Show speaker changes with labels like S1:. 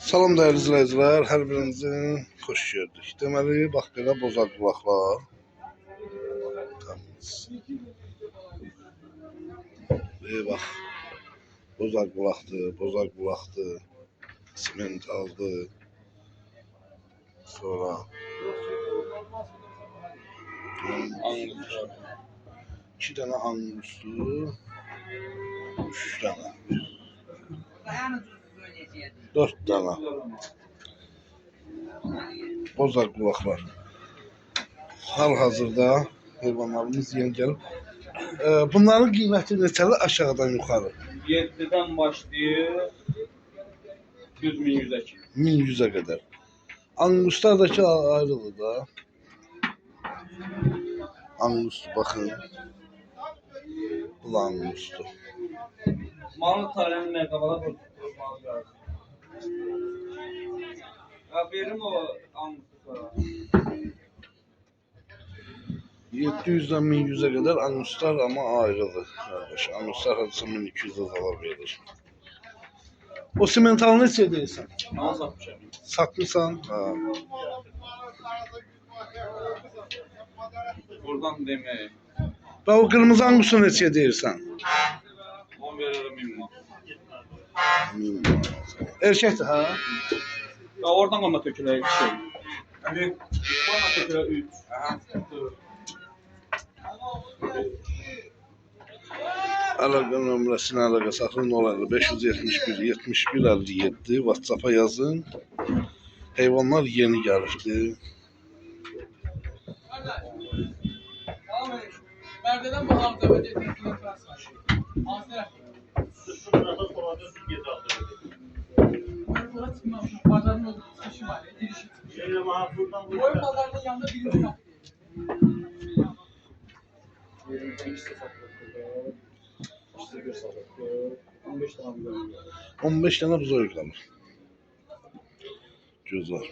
S1: Salam değerli izleyiciler, her birinizi hoş gördük. Deməli, bax belə bozaq qulaqlar. Bax, bozaq qulaqdır, siment aldı. Sonra iki tane angustu, üç tane, dört tane bozaq qulaqlar. Hal-hazırda heyvanlarımız yeni gəlib. Bunların qiyməti neçədir aşağıdan yuxarı?
S2: 7'den başlayıb 100.000-100'ə kimi.
S1: 1100'e kadar. Anguslardaki ayrıdır da. Angus bakın. Bu da angustu.
S2: Malı tarihinin nə qabala malı gəlsin. Ya verim o angusta.
S1: 700'den 1100'e kadar anguslar ama ayrıdır. Kardeş. Anguslar hadise 1200'e zarar verir. O simentalı ne deyirsən?
S2: Malı satmışam.
S1: Satmışsan? Ha.
S2: Buradan demək.
S1: Və o qırmızı angusu ne deyirsən?
S2: 10 veririm 1000 manat.
S1: Erkəkdir ha?
S2: Ya oradan qana tökülə 2 şey. Yəni qana tökülə 3.
S1: Əlaqə nömrəsini əlaqə saxlayın 571 71 57 WhatsApp-a yazın. Heyvanlar yeni gəlibdir.
S3: Perdeden bakalım tabii teknikler varsa. Ağzına. Oraya çıkmam. Pazarın olduğu kişi var. Girişi. Boy pazarının yanında birinci kapı.
S1: 15 tane buzoy qalır. Gözlər.